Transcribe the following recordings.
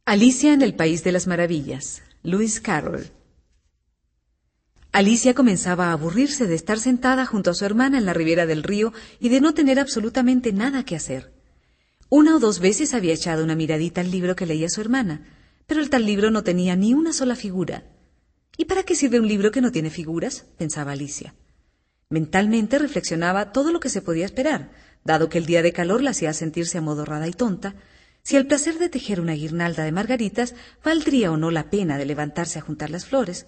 Alicia en el País de las Maravillas, Lewis Carroll. Alicia comenzaba a aburrirse de estar sentada junto a su hermana en la ribera del río y de no tener absolutamente nada que hacer. Una o dos veces había echado una miradita al libro que leía su hermana, pero el tal libro no tenía ni una sola figura. ¿Y para qué sirve un libro que no tiene figuras?, pensaba Alicia. Mentalmente reflexionaba todo lo que se podía esperar, dado que el día de calor la hacía sentirse amodorrada y tonta, si el placer de tejer una guirnalda de margaritas valdría o no la pena de levantarse a juntar las flores,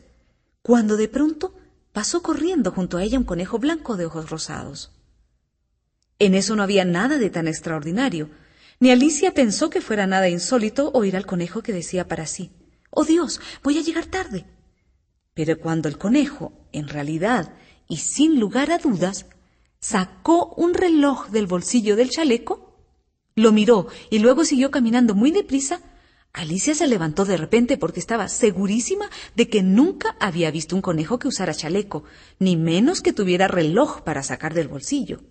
cuando de pronto pasó corriendo junto a ella un conejo blanco de ojos rosados. En eso no había nada de tan extraordinario, ni Alicia pensó que fuera nada insólito oír al conejo que decía para sí: «¡Oh Dios, voy a llegar tarde!». Pero cuando el conejo, en realidad y sin lugar a dudas, sacó un reloj del bolsillo del chaleco, lo miró y luego siguió caminando muy deprisa, Alicia se levantó de repente porque estaba segurísima de que nunca había visto un conejo que usara chaleco, ni menos que tuviera reloj para sacar del bolsillo.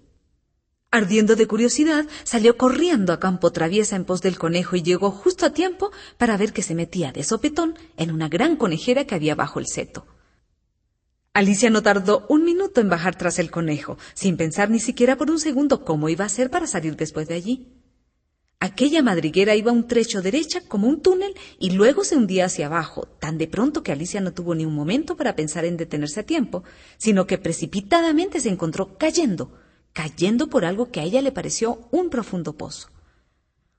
Ardiendo de curiosidad, salió corriendo a campo traviesa en pos del conejo y llegó justo a tiempo para ver que se metía de sopetón en una gran conejera que había bajo el seto. Alicia no tardó un minuto en bajar tras el conejo, sin pensar ni siquiera por un segundo cómo iba a hacer para salir después de allí. Aquella madriguera iba un trecho derecha como un túnel y luego se hundía hacia abajo, tan de pronto que Alicia no tuvo ni un momento para pensar en detenerse a tiempo, sino que precipitadamente se encontró cayendo por algo que a ella le pareció un profundo pozo.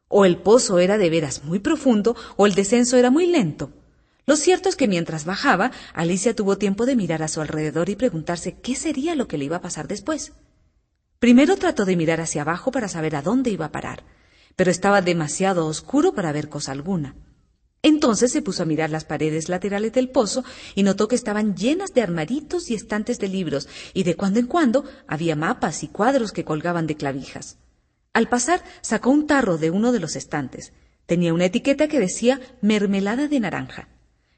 O el pozo era de veras muy profundo o el descenso era muy lento. Lo cierto es que mientras bajaba, Alicia tuvo tiempo de mirar a su alrededor y preguntarse qué sería lo que le iba a pasar después. Primero trató de mirar hacia abajo para saber a dónde iba a parar, pero estaba demasiado oscuro para ver cosa alguna. Entonces se puso a mirar las paredes laterales del pozo y notó que estaban llenas de armaritos y estantes de libros, y de cuando en cuando había mapas y cuadros que colgaban de clavijas. Al pasar, sacó un tarro de uno de los estantes. Tenía una etiqueta que decía mermelada de naranja.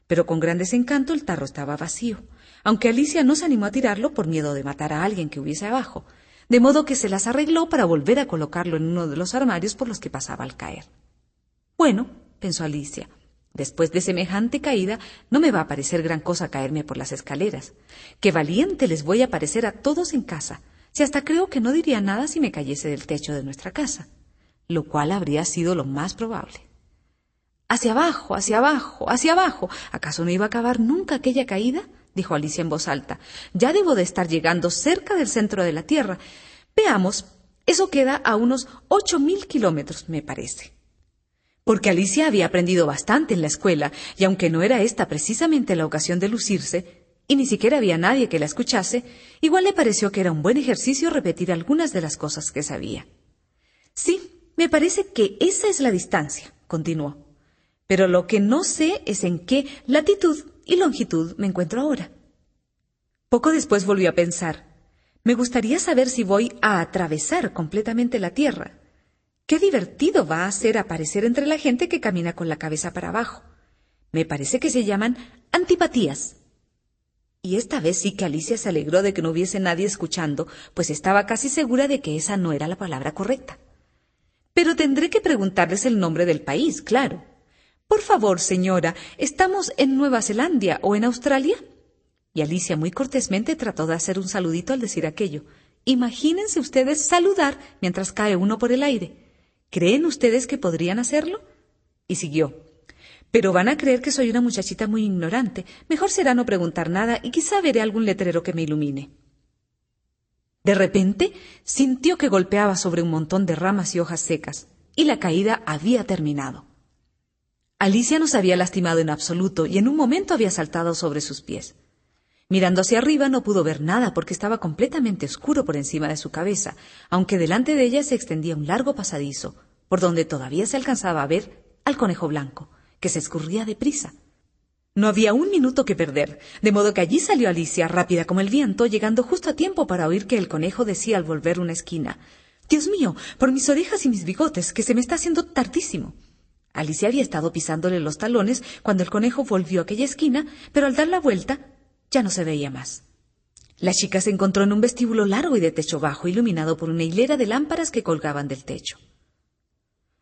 Pero con gran desencanto el tarro estaba vacío, aunque Alicia no se animó a tirarlo por miedo de matar a alguien que hubiese abajo, de modo que se las arregló para volver a colocarlo en uno de los armarios por los que pasaba al caer. Bueno, pensó Alicia, después de semejante caída no me va a parecer gran cosa caerme por las escaleras. Qué valiente les voy a parecer a todos en casa, si hasta creo que no diría nada si me cayese del techo de nuestra casa, lo cual habría sido lo más probable. Hacia abajo, hacia abajo, hacia abajo. ¿Acaso no iba a acabar nunca aquella caída?, dijo Alicia en voz alta. Ya debo de estar llegando cerca del centro de la Tierra. Veamos, eso queda a unos 8.000 kilómetros, me parece. Porque Alicia había aprendido bastante en la escuela, y aunque no era esta precisamente la ocasión de lucirse, y ni siquiera había nadie que la escuchase, igual le pareció que era un buen ejercicio repetir algunas de las cosas que sabía. Sí, me parece que esa es la distancia, continuó. Pero lo que no sé es en qué latitud y longitud me encuentro ahora. Poco después volvió a pensar: me gustaría saber si voy a atravesar completamente la Tierra. Qué divertido va a ser aparecer entre la gente que camina con la cabeza para abajo. Me parece que se llaman antipatías. Y esta vez sí que Alicia se alegró de que no hubiese nadie escuchando, pues estaba casi segura de que esa no era la palabra correcta. Pero tendré que preguntarles el nombre del país, claro. Por favor, señora, ¿estamos en Nueva Zelanda o en Australia? Y Alicia muy cortésmente trató de hacer un saludito al decir aquello. Imagínense ustedes saludar mientras cae uno por el aire. ¿Creen ustedes que podrían hacerlo? Y siguió. Pero van a creer que soy una muchachita muy ignorante. Mejor será no preguntar nada y quizá veré algún letrero que me ilumine. De repente sintió que golpeaba sobre un montón de ramas y hojas secas, y la caída había terminado. Alicia no se había lastimado en absoluto y en un momento había saltado sobre sus pies. Mirando hacia arriba no pudo ver nada porque estaba completamente oscuro por encima de su cabeza, aunque delante de ella se extendía un largo pasadizo, por donde todavía se alcanzaba a ver al conejo blanco, que se escurría deprisa. No había un minuto que perder, de modo que allí salió Alicia, rápida como el viento, llegando justo a tiempo para oír que el conejo decía al volver una esquina: «Dios mío, por mis orejas y mis bigotes, que se me está haciendo tardísimo». Alicia había estado pisándole los talones cuando el conejo volvió a aquella esquina, pero al dar la vuelta ya no se veía más. La chica se encontró en un vestíbulo largo y de techo bajo, iluminado por una hilera de lámparas que colgaban del techo.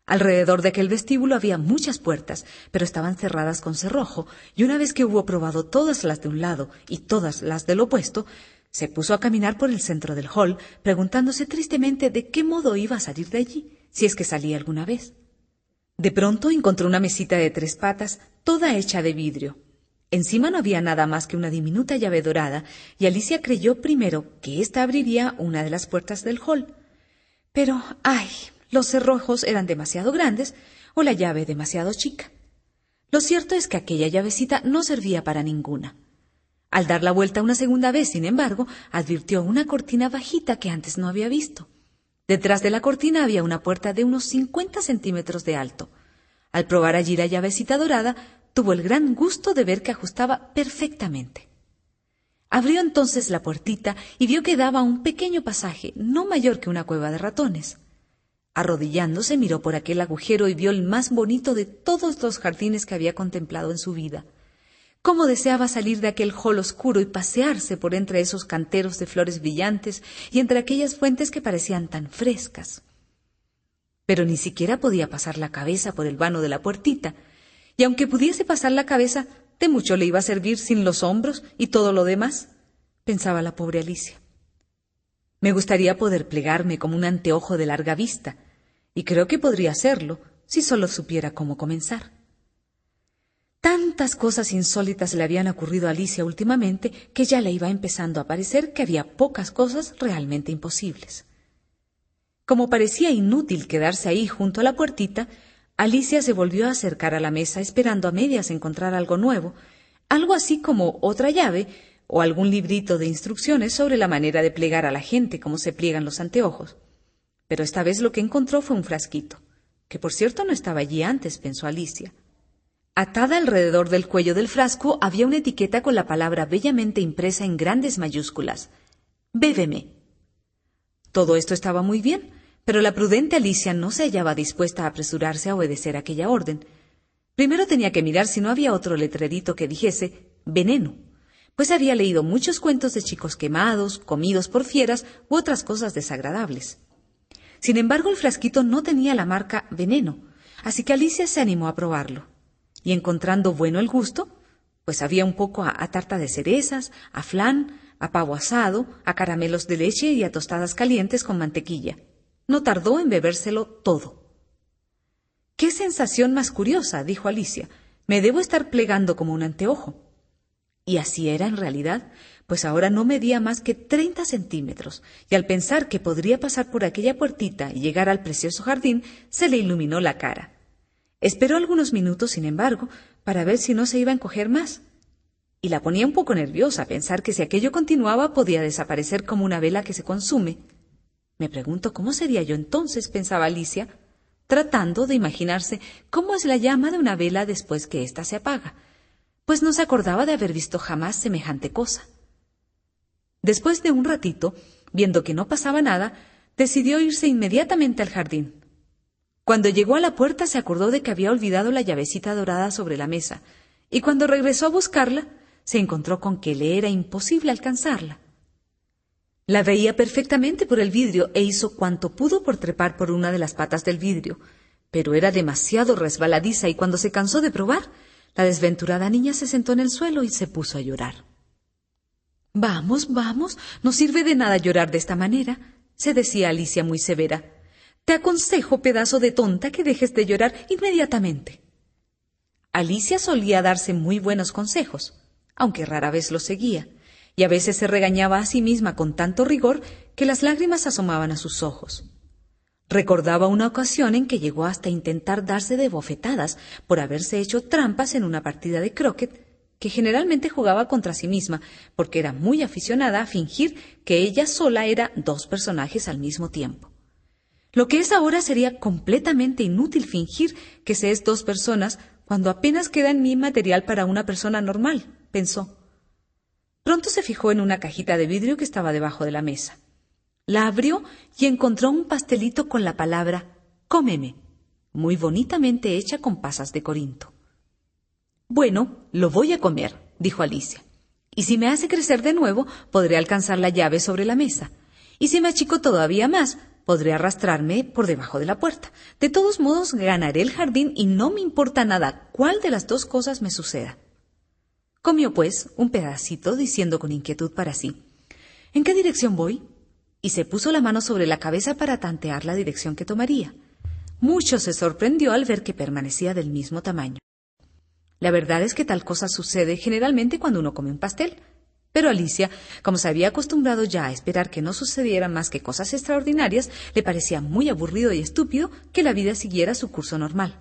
Alrededor de aquel vestíbulo había muchas puertas, pero estaban cerradas con cerrojo, y una vez que hubo probado todas las de un lado y todas las del opuesto, se puso a caminar por el centro del hall, preguntándose tristemente de qué modo iba a salir de allí, si es que salía alguna vez. De pronto encontró una mesita de 3 patas, toda hecha de vidrio. Encima no había nada más que una diminuta llave dorada, y Alicia creyó primero que ésta abriría una de las puertas del hall. Pero, ¡ay!, los cerrojos eran demasiado grandes o la llave demasiado chica. Lo cierto es que aquella llavecita no servía para ninguna. Al dar la vuelta una segunda vez, sin embargo, advirtió una cortina bajita que antes no había visto. Detrás de la cortina había una puerta de unos 50 centímetros de alto. Al probar allí la llavecita dorada, tuvo el gran gusto de ver que ajustaba perfectamente. Abrió entonces la puertita y vio que daba a un pequeño pasaje, no mayor que una cueva de ratones. Arrodillándose, miró por aquel agujero y vio el más bonito de todos los jardines que había contemplado en su vida. Cómo deseaba salir de aquel hall oscuro y pasearse por entre esos canteros de flores brillantes y entre aquellas fuentes que parecían tan frescas. Pero ni siquiera podía pasar la cabeza por el vano de la puertita, y aunque pudiese pasar la cabeza, de mucho le iba a servir sin los hombros y todo lo demás, pensaba la pobre Alicia. Me gustaría poder plegarme como un anteojo de larga vista, y creo que podría hacerlo si solo supiera cómo comenzar. Tantas cosas insólitas le habían ocurrido a Alicia últimamente que ya le iba empezando a parecer que había pocas cosas realmente imposibles. Como parecía inútil quedarse ahí junto a la puertita, Alicia se volvió a acercar a la mesa esperando a medias encontrar algo nuevo, algo así como otra llave o algún librito de instrucciones sobre la manera de plegar a la gente como se pliegan los anteojos. Pero esta vez lo que encontró fue un frasquito, que por cierto no estaba allí antes, pensó Alicia. Atada alrededor del cuello del frasco había una etiqueta con la palabra bellamente impresa en grandes mayúsculas: «Bébeme». Todo esto estaba muy bien, pero la prudente Alicia no se hallaba dispuesta a apresurarse a obedecer aquella orden. Primero tenía que mirar si no había otro letrerito que dijese «veneno», pues había leído muchos cuentos de chicos quemados, comidos por fieras u otras cosas desagradables. Sin embargo, el frasquito no tenía la marca veneno, así que Alicia se animó a probarlo. Y encontrando bueno el gusto, pues había un poco a tarta de cerezas, a flan, a pavo asado, a caramelos de leche y a tostadas calientes con mantequilla. No tardó en bebérselo todo. «¡Qué sensación más curiosa!», dijo Alicia. «Me debo estar plegando como un anteojo». Y así era en realidad, pues ahora no medía más que 30 centímetros, y al pensar que podría pasar por aquella puertita y llegar al precioso jardín, se le iluminó la cara. Esperó algunos minutos, sin embargo, para ver si no se iba a encoger más, y la ponía un poco nerviosa pensar que si aquello continuaba podía desaparecer como una vela que se consume. «Me pregunto cómo sería yo entonces», pensaba Alicia, tratando de imaginarse cómo es la llama de una vela después que ésta se apaga, pues no se acordaba de haber visto jamás semejante cosa. Después de un ratito, viendo que no pasaba nada, decidió irse inmediatamente al jardín. Cuando llegó a la puerta se acordó de que había olvidado la llavecita dorada sobre la mesa, y cuando regresó a buscarla, se encontró con que le era imposible alcanzarla. La veía perfectamente por el vidrio e hizo cuanto pudo por trepar por una de las patas del vidrio, pero era demasiado resbaladiza y cuando se cansó de probar, la desventurada niña se sentó en el suelo y se puso a llorar. «Vamos, vamos, no sirve de nada llorar de esta manera», se decía Alicia muy severa. «Te aconsejo, pedazo de tonta, que dejes de llorar inmediatamente». Alicia solía darse muy buenos consejos, aunque rara vez los seguía, y a veces se regañaba a sí misma con tanto rigor que las lágrimas asomaban a sus ojos. Recordaba una ocasión en que llegó hasta intentar darse de bofetadas por haberse hecho trampas en una partida de croquet que generalmente jugaba contra sí misma, porque era muy aficionada a fingir que ella sola era 2 personajes al mismo tiempo. Lo que es ahora sería completamente inútil fingir que se es 2 personas cuando apenas queda en mí material para una persona normal, pensó. Pronto se fijó en una cajita de vidrio que estaba debajo de la mesa. La abrió y encontró un pastelito con la palabra «cómeme», muy bonitamente hecha con pasas de Corinto. «Bueno, lo voy a comer», dijo Alicia, «y si me hace crecer de nuevo, podré alcanzar la llave sobre la mesa, y si me achico todavía más, podré arrastrarme por debajo de la puerta. De todos modos, ganaré el jardín y no me importa nada cuál de las dos cosas me suceda. Comió, pues, un pedacito, diciendo con inquietud para sí: ¿en qué dirección voy? Y se puso la mano sobre la cabeza para tantear la dirección que tomaría. Mucho se sorprendió al ver que permanecía del mismo tamaño. La verdad es que tal cosa sucede generalmente cuando uno come un pastel. Pero Alicia, como se había acostumbrado ya a esperar que no sucedieran más que cosas extraordinarias, le parecía muy aburrido y estúpido que la vida siguiera su curso normal.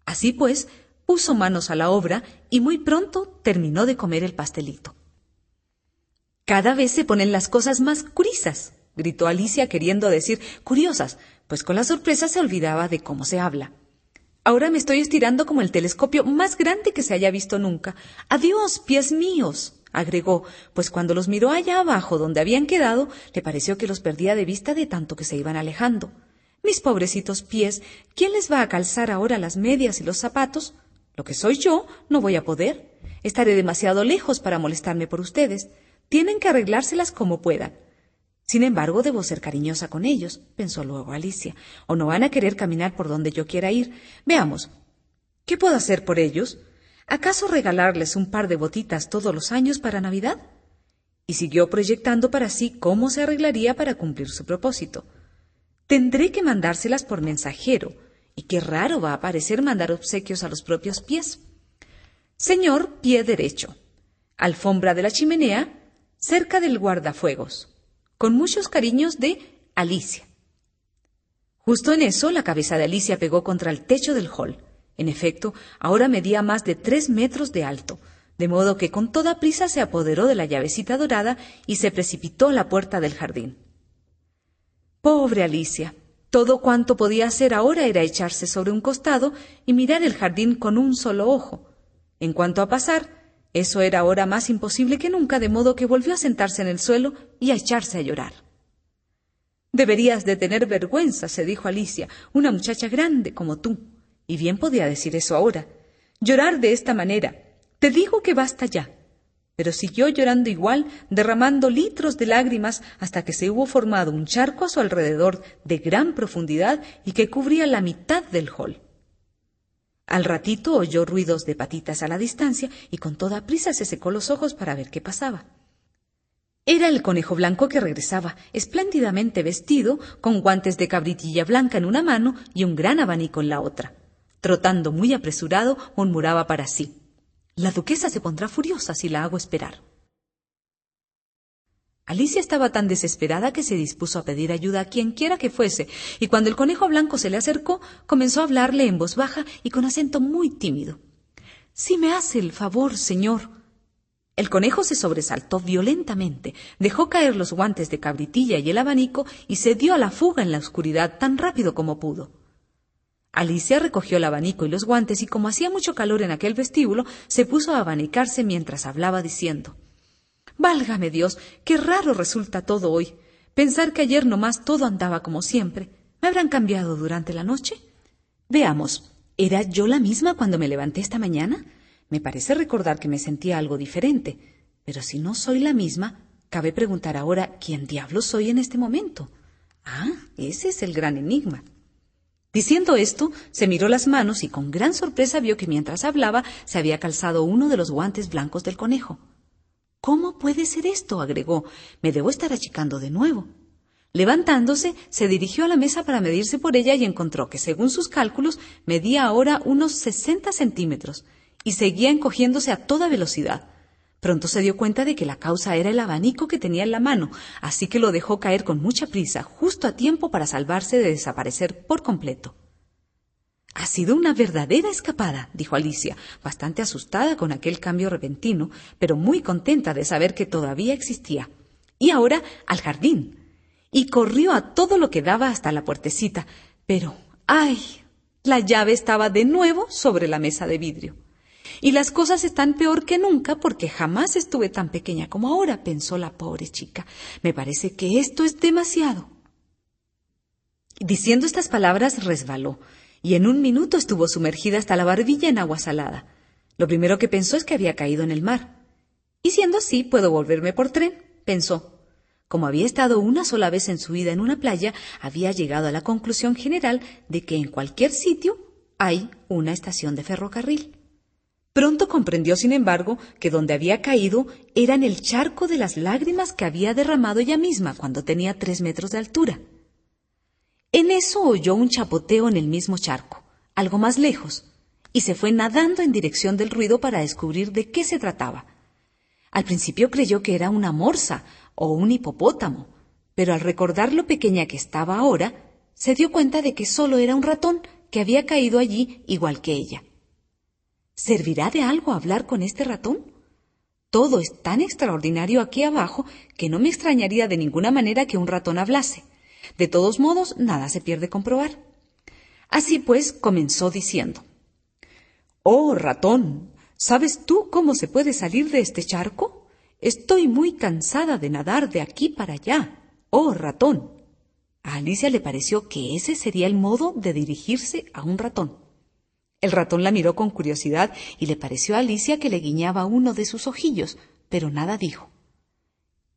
Así pues, puso manos a la obra y muy pronto terminó de comer el pastelito. «Cada vez se ponen las cosas más curisas», gritó Alicia, queriendo decir curiosas, pues con la sorpresa se olvidaba de cómo se habla. «Ahora me estoy estirando como el telescopio más grande que se haya visto nunca. ¡Adiós, pies míos!», agregó, pues cuando los miró allá abajo donde habían quedado, le pareció que los perdía de vista de tanto que se iban alejando. «Mis pobrecitos pies, ¿quién les va a calzar ahora las medias y los zapatos? Lo que soy yo, no voy a poder. Estaré demasiado lejos para molestarme por ustedes. Tienen que arreglárselas como puedan. Sin embargo, debo ser cariñosa con ellos», pensó luego Alicia, «o no van a querer caminar por donde yo quiera ir. Veamos, ¿qué puedo hacer por ellos? ¿Acaso regalarles un par de botitas todos los años para Navidad?». Y siguió proyectando para sí cómo se arreglaría para cumplir su propósito. «Tendré que mandárselas por mensajero, y qué raro va a parecer mandar obsequios a los propios pies. Señor pie derecho, alfombra de la chimenea, cerca del guardafuegos. Con muchos cariños de Alicia». Justo en eso, la cabeza de Alicia pegó contra el techo del hall. En efecto, ahora medía más de 3 metros de alto, de modo que con toda prisa se apoderó de la llavecita dorada y se precipitó a la puerta del jardín. Pobre Alicia, todo cuanto podía hacer ahora era echarse sobre un costado y mirar el jardín con un solo ojo. En cuanto a pasar, eso era ahora más imposible que nunca, de modo que volvió a sentarse en el suelo y a echarse a llorar. «Deberías de tener vergüenza», se dijo Alicia, «una muchacha grande como tú». Y bien podía decir eso ahora. «Llorar de esta manera. Te digo que basta ya». Pero siguió llorando igual, derramando litros de lágrimas hasta que se hubo formado un charco a su alrededor de gran profundidad y que cubría la mitad del hall. Al ratito oyó ruidos de patitas a la distancia y con toda prisa se secó los ojos para ver qué pasaba. Era el conejo blanco que regresaba, espléndidamente vestido, con guantes de cabritilla blanca en una mano y un gran abanico en la otra. Trotando muy apresurado, murmuraba para sí: «La duquesa se pondrá furiosa si la hago esperar». Alicia estaba tan desesperada que se dispuso a pedir ayuda a quien quiera que fuese, y cuando el conejo blanco se le acercó, comenzó a hablarle en voz baja y con acento muy tímido. «Si me hace el favor, señor». El conejo se sobresaltó violentamente, dejó caer los guantes de cabritilla y el abanico y se dio a la fuga en la oscuridad tan rápido como pudo. Alicia recogió el abanico y los guantes y, como hacía mucho calor en aquel vestíbulo, se puso a abanicarse mientras hablaba diciendo: «Válgame Dios, qué raro resulta todo hoy. Pensar que ayer nomás todo andaba como siempre. ¿Me habrán cambiado durante la noche? Veamos, ¿era yo la misma cuando me levanté esta mañana? Me parece recordar que me sentía algo diferente. Pero si no soy la misma, cabe preguntar ahora quién diablos soy en este momento. Ah, ese es el gran enigma». Diciendo esto, se miró las manos y con gran sorpresa vio que mientras hablaba se había calzado uno de los guantes blancos del conejo. «¿Cómo puede ser esto?», agregó. «Me debo estar achicando de nuevo». Levantándose, se dirigió a la mesa para medirse por ella y encontró que, según sus cálculos, medía ahora unos 60 centímetros y seguía encogiéndose a toda velocidad. Pronto se dio cuenta de que la causa era el abanico que tenía en la mano, así que lo dejó caer con mucha prisa, justo a tiempo para salvarse de desaparecer por completo. «Ha sido una verdadera escapada», dijo Alicia, bastante asustada con aquel cambio repentino, pero muy contenta de saber que todavía existía. «Y ahora al jardín». Y corrió a todo lo que daba hasta la puertecita, pero ¡ay! La llave estaba de nuevo sobre la mesa de vidrio. «Y las cosas están peor que nunca porque jamás estuve tan pequeña como ahora», pensó la pobre chica. «Me parece que esto es demasiado». Diciendo estas palabras resbaló, y en un minuto estuvo sumergida hasta la barbilla en agua salada. Lo primero que pensó es que había caído en el mar. «Y siendo así, puedo volverme por tren», pensó. Como había estado una sola vez en su vida en una playa, había llegado a la conclusión general de que en cualquier sitio hay una estación de ferrocarril. Pronto comprendió, sin embargo, que donde había caído era en el charco de las lágrimas que había derramado ella misma cuando tenía 3 metros de altura. En eso oyó un chapoteo en el mismo charco, algo más lejos, y se fue nadando en dirección del ruido para descubrir de qué se trataba. Al principio creyó que era una morsa o un hipopótamo, pero al recordar lo pequeña que estaba ahora, se dio cuenta de que solo era un ratón que había caído allí igual que ella. ¿Servirá de algo hablar con este ratón? Todo es tan extraordinario aquí abajo que no me extrañaría de ninguna manera que un ratón hablase. De todos modos, nada se pierde comprobar. Así pues, comenzó diciendo: «Oh, ratón, ¿sabes tú cómo se puede salir de este charco? Estoy muy cansada de nadar de aquí para allá. Oh, ratón». A Alicia le pareció que ese sería el modo de dirigirse a un ratón. El ratón la miró con curiosidad y le pareció a Alicia que le guiñaba uno de sus ojillos, pero nada dijo.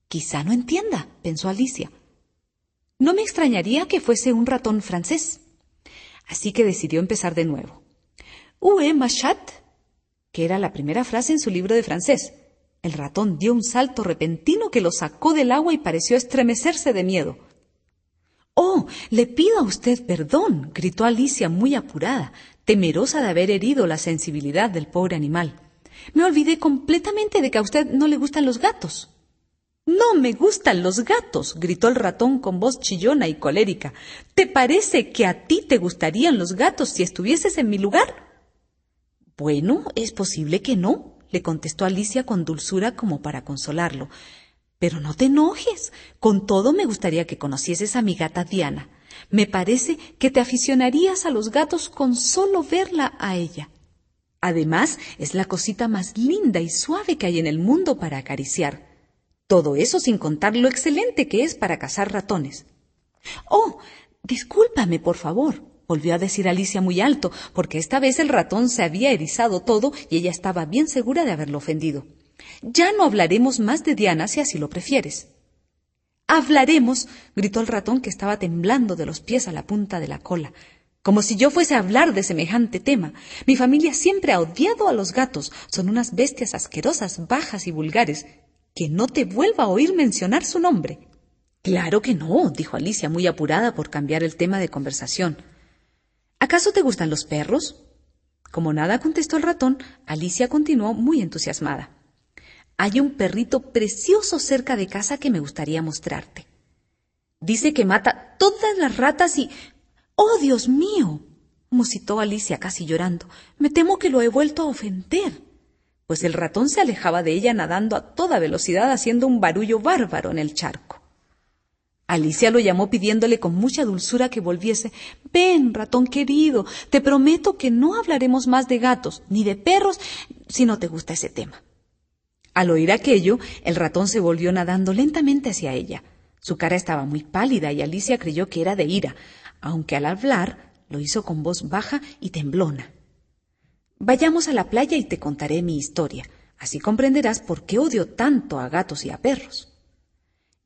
«Quizá no entienda», pensó Alicia. No me extrañaría que fuese un ratón francés. Así que decidió empezar de nuevo. «Où est ma chatte?», que era la primera frase en su libro de francés. El ratón dio un salto repentino que lo sacó del agua y pareció estremecerse de miedo. «Oh, le pido a usted perdón», gritó Alicia muy apurada, temerosa de haber herido la sensibilidad del pobre animal. «Me olvidé completamente de que a usted no le gustan los gatos». «No me gustan los gatos», gritó el ratón con voz chillona y colérica. «¿Te parece que a ti te gustarían los gatos si estuvieses en mi lugar?» «Bueno, es posible que no», le contestó Alicia con dulzura como para consolarlo. «Pero no te enojes. Con todo me gustaría que conocieses a mi gata Diana. Me parece que te aficionarías a los gatos con solo verla a ella. Además, es la cosita más linda y suave que hay en el mundo para acariciar. Todo eso sin contar lo excelente que es para cazar ratones». «Oh, discúlpame, por favor», volvió a decir Alicia muy alto, porque esta vez el ratón se había erizado todo y ella estaba bien segura de haberlo ofendido. «Ya no hablaremos más de Diana si así lo prefieres». «Hablaremos», gritó el ratón, que estaba temblando de los pies a la punta de la cola. «Como si yo fuese a hablar de semejante tema. Mi familia siempre ha odiado a los gatos. Son unas bestias asquerosas, bajas y vulgares. Que no te vuelva a oír mencionar su nombre». «Claro que no», dijo Alicia, muy apurada por cambiar el tema de conversación. «¿Acaso te gustan los perros?» Como nada contestó el ratón, Alicia continuó muy entusiasmada. «Hay un perrito precioso cerca de casa que me gustaría mostrarte. Dice que mata todas las ratas y... ¡Oh, Dios mío!», musitó Alicia casi llorando. «Me temo que lo he vuelto a ofender». Pues el ratón se alejaba de ella nadando a toda velocidad, haciendo un barullo bárbaro en el charco. Alicia lo llamó pidiéndole con mucha dulzura que volviese. «Ven, ratón querido, te prometo que no hablaremos más de gatos ni de perros si no te gusta ese tema». Al oír aquello, el ratón se volvió nadando lentamente hacia ella. Su cara estaba muy pálida y Alicia creyó que era de ira, aunque al hablar lo hizo con voz baja y temblona. «Vayamos a la playa y te contaré mi historia. Así comprenderás por qué odio tanto a gatos y a perros».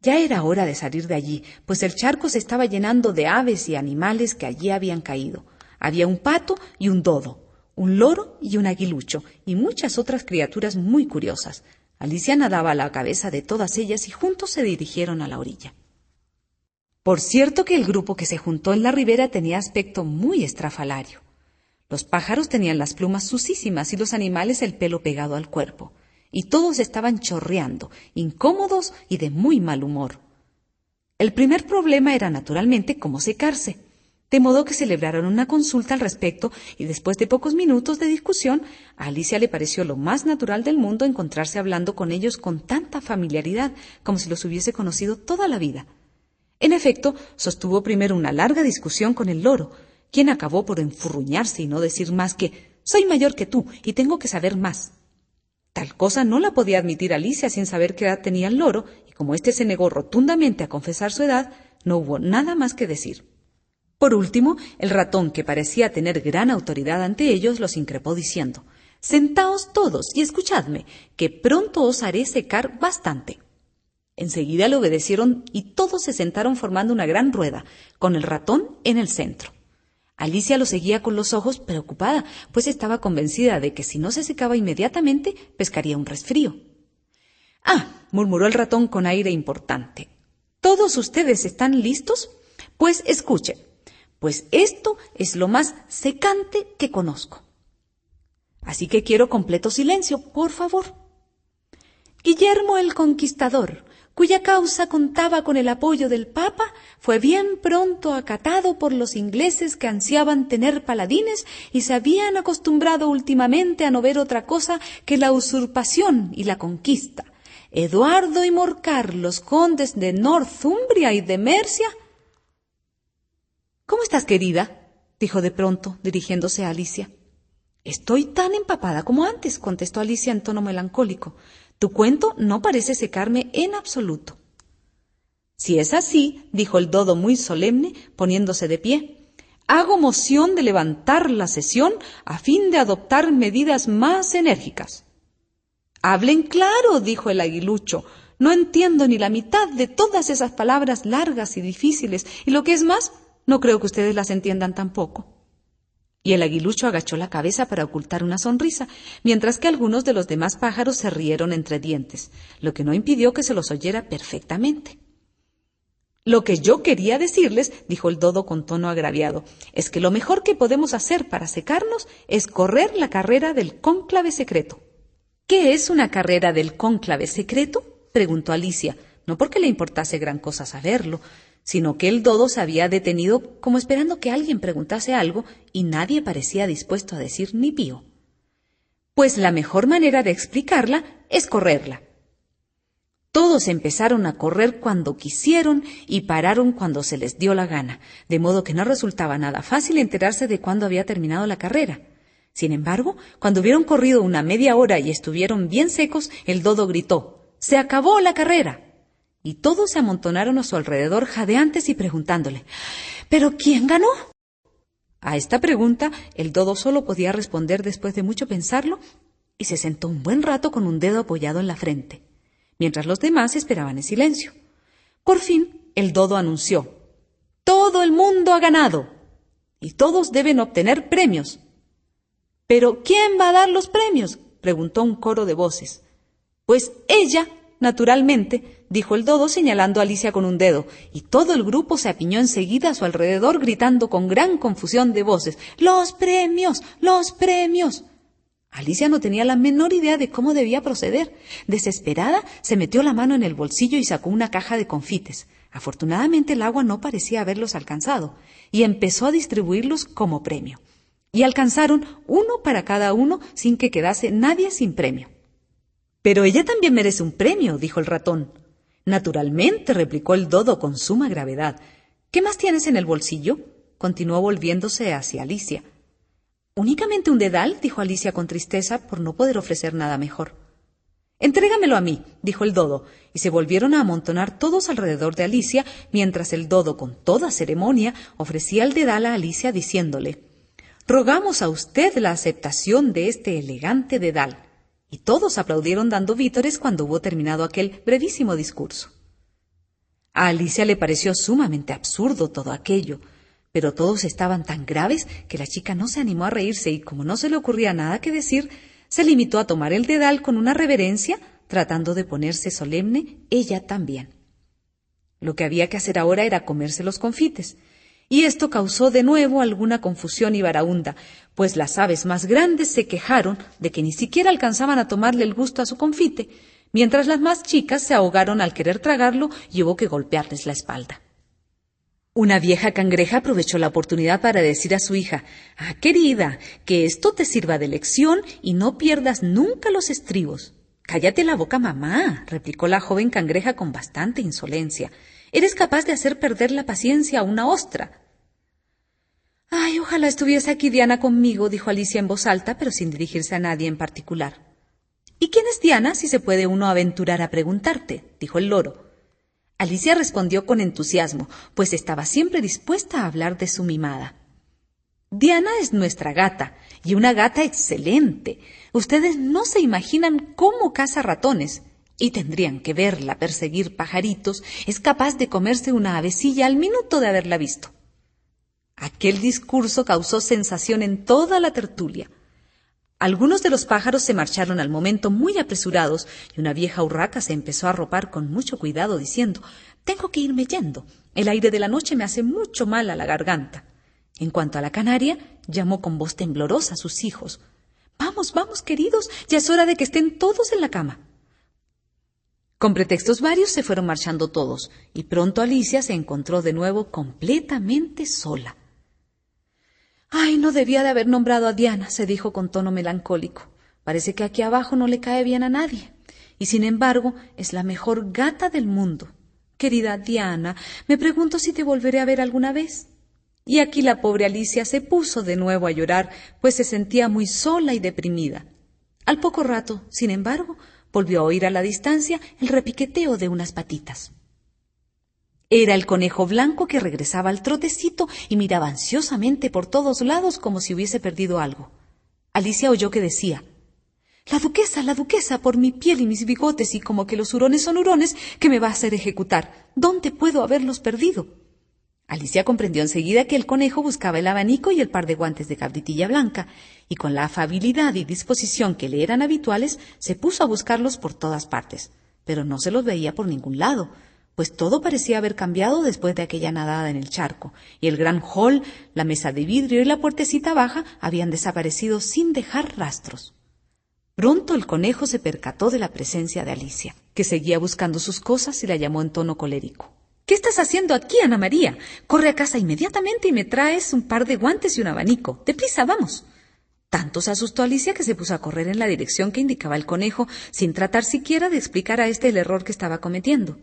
Ya era hora de salir de allí, pues el charco se estaba llenando de aves y animales que allí habían caído. Había un pato y un dodo, un loro y un aguilucho, y muchas otras criaturas muy curiosas. Alicia nadaba a la cabeza de todas ellas y juntos se dirigieron a la orilla. Por cierto que el grupo que se juntó en la ribera tenía aspecto muy estrafalario. Los pájaros tenían las plumas sucísimas y los animales el pelo pegado al cuerpo. Y todos estaban chorreando, incómodos y de muy mal humor. El primer problema era naturalmente cómo secarse, de modo que celebraron una consulta al respecto y después de pocos minutos de discusión, a Alicia le pareció lo más natural del mundo encontrarse hablando con ellos con tanta familiaridad como si los hubiese conocido toda la vida. En efecto, sostuvo primero una larga discusión con el loro, quien acabó por enfurruñarse y no decir más que «soy mayor que tú y tengo que saber más». Tal cosa no la podía admitir Alicia sin saber qué edad tenía el loro, y como éste se negó rotundamente a confesar su edad, no hubo nada más que decir. Por último, el ratón, que parecía tener gran autoridad ante ellos, los increpó diciendo: «Sentaos todos y escuchadme, que pronto os haré secar bastante». Enseguida le obedecieron y todos se sentaron formando una gran rueda, con el ratón en el centro. Alicia lo seguía con los ojos preocupada, pues estaba convencida de que si no se secaba inmediatamente, pescaría un resfrío. «Ah», murmuró el ratón con aire importante, «¿todos ustedes están listos? Pues escuchen, pues esto es lo más secante que conozco. Así que quiero completo silencio, por favor. Guillermo el Conquistador, cuya causa contaba con el apoyo del Papa, fue bien pronto acatado por los ingleses que ansiaban tener paladines y se habían acostumbrado últimamente a no ver otra cosa que la usurpación y la conquista. Eduardo y Morcar, los condes de Northumbria y de Mercia. —¿Cómo estás, querida? —dijo de pronto, dirigiéndose a Alicia. —Estoy tan empapada como antes —contestó Alicia en tono melancólico—. Tu cuento no parece secarme en absoluto. —Si es así —dijo el dodo muy solemne, poniéndose de pie—, hago moción de levantar la sesión a fin de adoptar medidas más enérgicas. —Hablen claro —dijo el aguilucho—, no entiendo ni la mitad de todas esas palabras largas y difíciles, y lo que es más, no creo que ustedes las entiendan tampoco. Y el aguilucho agachó la cabeza para ocultar una sonrisa, mientras que algunos de los demás pájaros se rieron entre dientes, lo que no impidió que se los oyera perfectamente. —Lo que yo quería decirles —dijo el dodo con tono agraviado—, es que lo mejor que podemos hacer para secarnos es correr la carrera del cónclave secreto. —¿Qué es una carrera del cónclave secreto? —preguntó Alicia, no porque le importase gran cosa saberlo, sino que el dodo se había detenido como esperando que alguien preguntase algo y nadie parecía dispuesto a decir ni pío. —Pues la mejor manera de explicarla es correrla. Todos empezaron a correr cuando quisieron y pararon cuando se les dio la gana, de modo que no resultaba nada fácil enterarse de cuándo había terminado la carrera. Sin embargo, cuando hubieron corrido una media hora y estuvieron bien secos, el dodo gritó: «¡Se acabó la carrera!» Y todos se amontonaron a su alrededor jadeantes y preguntándole: «¿Pero quién ganó?». A esta pregunta el dodo solo podía responder después de mucho pensarlo y se sentó un buen rato con un dedo apoyado en la frente, mientras los demás esperaban en silencio. Por fin el dodo anunció: «¡Todo el mundo ha ganado! Y todos deben obtener premios». «¿Pero quién va a dar los premios?», preguntó un coro de voces. «Pues ella, naturalmente», dijo el dodo señalando a Alicia con un dedo, y todo el grupo se apiñó enseguida a su alrededor gritando con gran confusión de voces: «¡Los premios! ¡Los premios!». Alicia no tenía la menor idea de cómo debía proceder. Desesperada, se metió la mano en el bolsillo y sacó una caja de confites. Afortunadamente el agua no parecía haberlos alcanzado, y empezó a distribuirlos como premio. Y alcanzaron uno para cada uno sin que quedase nadie sin premio. «Pero ella también merece un premio», dijo el ratón. «Naturalmente», replicó el dodo con suma gravedad. «¿Qué más tienes en el bolsillo?», continuó volviéndose hacia Alicia. «Únicamente un dedal», dijo Alicia con tristeza por no poder ofrecer nada mejor. «Entrégamelo a mí», dijo el dodo, y se volvieron a amontonar todos alrededor de Alicia, mientras el dodo, con toda ceremonia, ofrecía el dedal a Alicia diciéndole: «Rogamos a usted la aceptación de este elegante dedal». Y todos aplaudieron dando vítores cuando hubo terminado aquel brevísimo discurso. A Alicia le pareció sumamente absurdo todo aquello, pero todos estaban tan graves que la chica no se animó a reírse y, como no se le ocurría nada que decir, se limitó a tomar el dedal con una reverencia, tratando de ponerse solemne ella también. Lo que había que hacer ahora era comerse los confites, y esto causó de nuevo alguna confusión y baraúnda, pues las aves más grandes se quejaron de que ni siquiera alcanzaban a tomarle el gusto a su confite, mientras las más chicas se ahogaron al querer tragarlo y hubo que golpearles la espalda. Una vieja cangreja aprovechó la oportunidad para decir a su hija: «Ah, querida, que esto te sirva de lección y no pierdas nunca los estribos». «Cállate la boca, mamá», replicó la joven cangreja con bastante insolencia. «Eres capaz de hacer perder la paciencia a una ostra». «Ay, ojalá estuviese aquí Diana conmigo», dijo Alicia en voz alta, pero sin dirigirse a nadie en particular. «¿Y quién es Diana, si se puede uno aventurar a preguntarte?», dijo el loro. Alicia respondió con entusiasmo, pues estaba siempre dispuesta a hablar de su mimada. «Diana es nuestra gata, y una gata excelente. Ustedes no se imaginan cómo caza ratones. y tendrían que verla perseguir pajaritos, es capaz de comerse una avecilla al minuto de haberla visto. Aquel discurso causó sensación en toda la tertulia. Algunos de los pájaros se marcharon al momento muy apresurados y una vieja urraca se empezó a arropar con mucho cuidado diciendo: «Tengo que irme yendo. El aire de la noche me hace mucho mal a la garganta». En cuanto a la canaria, llamó con voz temblorosa a sus hijos: «Vamos, vamos, queridos, ya es hora de que estén todos en la cama». Con pretextos varios se fueron marchando todos y pronto Alicia se encontró de nuevo completamente sola. «Ay, no debía de haber nombrado a Diana», se dijo con tono melancólico. «Parece que aquí abajo no le cae bien a nadie. Y sin embargo, es la mejor gata del mundo. Querida Diana, me pregunto si te volveré a ver alguna vez». Y aquí la pobre Alicia se puso de nuevo a llorar, pues se sentía muy sola y deprimida. Al poco rato, sin embargo, volvió a oír a la distancia el repiqueteo de unas patitas. Era el conejo blanco que regresaba al trotecito y miraba ansiosamente por todos lados como si hubiese perdido algo. Alicia oyó que decía: la duquesa, por mi piel y mis bigotes, y como que los hurones son hurones, ¿qué me va a hacer ejecutar? ¿Dónde puedo haberlos perdido?» Alicia comprendió enseguida que el conejo buscaba el abanico y el par de guantes de cabritilla blanca, y con la afabilidad y disposición que le eran habituales, se puso a buscarlos por todas partes, pero no se los veía por ningún lado, pues todo parecía haber cambiado después de aquella nadada en el charco, y el gran hall, la mesa de vidrio y la puertecita baja habían desaparecido sin dejar rastros. Pronto el conejo se percató de la presencia de Alicia, que seguía buscando sus cosas, y la llamó en tono colérico. «¿Qué estás haciendo aquí, Ana María? Corre a casa inmediatamente y me traes un par de guantes y un abanico. ¡Deprisa, vamos!». Tanto se asustó Alicia que se puso a correr en la dirección que indicaba el conejo, sin tratar siquiera de explicar a éste el error que estaba cometiendo.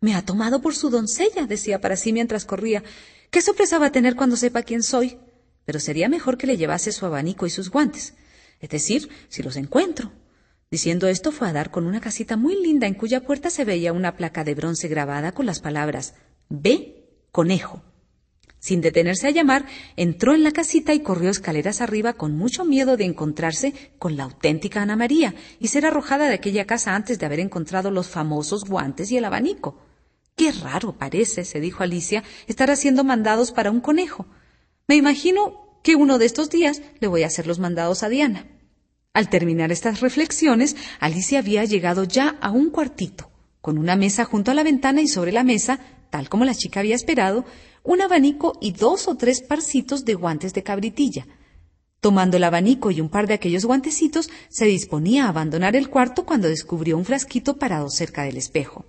«Me ha tomado por su doncella», decía para sí mientras corría. «¿Qué sorpresa va a tener cuando sepa quién soy? Pero sería mejor que le llevase su abanico y sus guantes. Es decir, si los encuentro». Diciendo esto, fue a dar con una casita muy linda en cuya puerta se veía una placa de bronce grabada con las palabras «B. Conejo». Sin detenerse a llamar, entró en la casita y corrió escaleras arriba con mucho miedo de encontrarse con la auténtica Ana María y ser arrojada de aquella casa antes de haber encontrado los famosos guantes y el abanico. «Qué raro parece», se dijo Alicia, «estar haciendo mandados para un conejo. Me imagino que uno de estos días le voy a hacer los mandados a Diana». Al terminar estas reflexiones, Alicia había llegado ya a un cuartito, con una mesa junto a la ventana y sobre la mesa, tal como la chica había esperado, un abanico y 2 o 3 parcitos de guantes de cabritilla. Tomando el abanico y un par de aquellos guantecitos, se disponía a abandonar el cuarto cuando descubrió un frasquito parado cerca del espejo.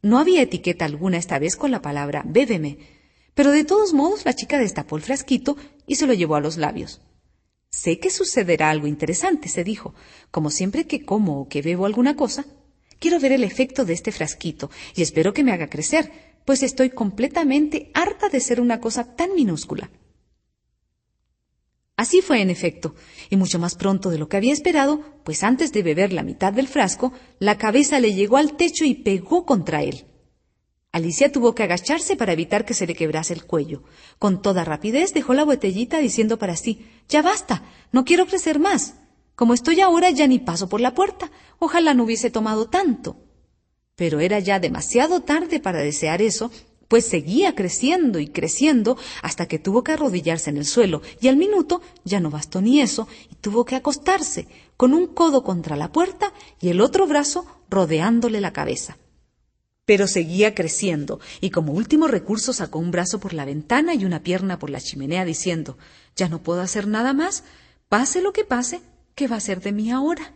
No había etiqueta alguna esta vez con la palabra «bébeme», pero de todos modos la chica destapó el frasquito y se lo llevó a los labios. «Sé que sucederá algo interesante», se dijo. «Como siempre que como o que bebo alguna cosa, quiero ver el efecto de este frasquito y espero que me haga crecer, pues estoy completamente harta de ser una cosa tan minúscula». Así fue en efecto, y mucho más pronto de lo que había esperado, pues antes de beber la mitad del frasco, la cabeza le llegó al techo y pegó contra él. Alicia tuvo que agacharse para evitar que se le quebrase el cuello. Con toda rapidez dejó la botellita diciendo para sí: «Ya basta, no quiero crecer más. Como estoy ahora ya ni paso por la puerta. Ojalá no hubiese tomado tanto». Pero era ya demasiado tarde para desear eso, pues seguía creciendo y creciendo hasta que tuvo que arrodillarse en el suelo, y al minuto ya no bastó ni eso y tuvo que acostarse, con un codo contra la puerta y el otro brazo rodeándole la cabeza. Pero seguía creciendo, y como último recurso sacó un brazo por la ventana y una pierna por la chimenea, diciendo: «Ya no puedo hacer nada más. Pase lo que pase, ¿qué va a ser de mí ahora?».